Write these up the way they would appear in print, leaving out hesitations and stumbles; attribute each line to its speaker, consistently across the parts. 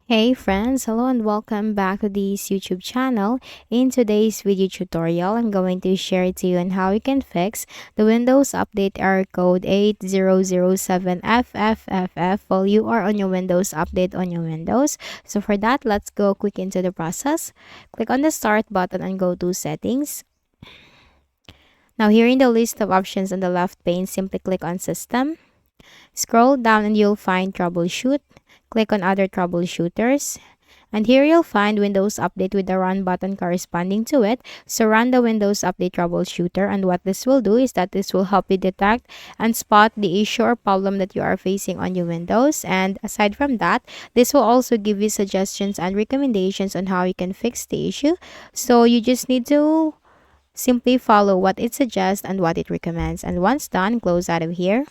Speaker 1: Hey friends, hello and welcome back to this YouTube channel. In today's video tutorial, I'm going to share to you on how you can fix the Windows Update error code 8007FFFF while you are on your Windows Update on your Windows. So for that, let's go quick into the process. Click on the Start button and go to Settings. Now here in the list of options on the left pane, simply click on System. Scroll down and you'll find Troubleshoot. Click on Other Troubleshooters. And here you'll find Windows Update with the Run button corresponding to it. So run the Windows Update Troubleshooter, and what this will do is that this will help you detect and spot the issue or problem that you are facing on your Windows. And aside from that, this will also give you suggestions and recommendations on how you can fix the issue. So you just need to simply follow what it suggests and what it recommends. And once done, close out of here.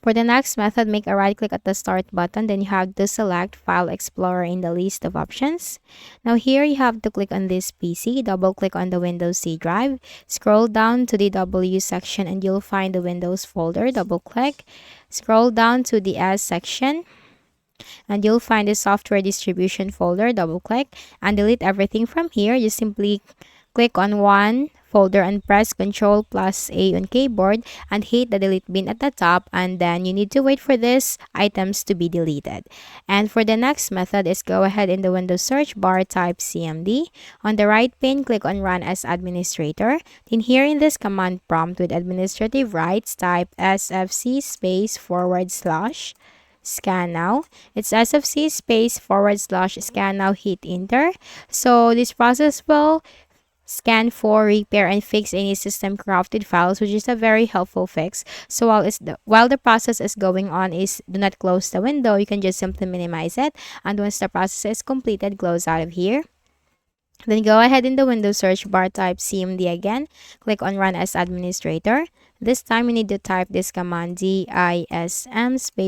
Speaker 1: For the next method, make a right click at the Start button, then you have to select File Explorer in the list of options. Now here you have to click on this PC, double click on the Windows C drive, scroll down to the W section and you'll find the Windows folder, double click, scroll down to the S section, and you'll find the software distribution folder, double click, and delete everything from here. You simply click on one folder and press Ctrl+A on keyboard and hit the delete bin at the top, and then you need to wait for these items to be deleted. And for the next method is go ahead in the Windows search bar, type CMD. On the right pane, click on Run as Administrator. Then here in this command prompt with administrative rights, type sfc /scan now. It's sfc /scan now, hit enter. So this process will scan for, repair, and fix any system corrupted files, which is a very helpful fix. So while the process is going on, is do not close the window. You can just simply minimize it, and once the process is completed, close out of here. Then go ahead in the Windows search bar, type CMD again, click on Run as Administrator. This time you need to type this command, DISM /online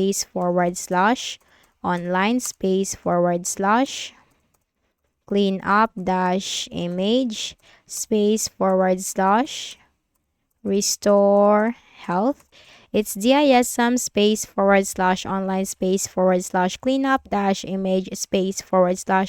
Speaker 1: /cleanup -image /restore health. It's DISM /online /cleanup -image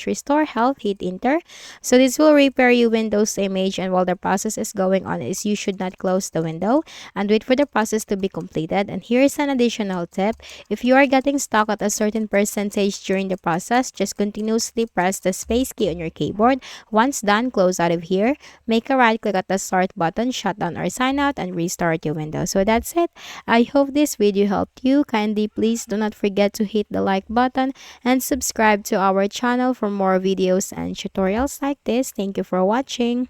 Speaker 1: /restore health, hit enter. So this will repair your Windows image, and while the process is going on, is you should not close the window and wait for the process to be completed. And here is an additional tip: if you are getting stuck at a certain percentage during the process, just continuously press the space key on your keyboard. Once done, close out of here, make a right click at the Start button, shut down or sign out, and restart your Windows. So that's it. I hope this video helped you. Kindly please do not forget to hit the like button and subscribe to our channel for more videos and tutorials like this. Thank you for watching.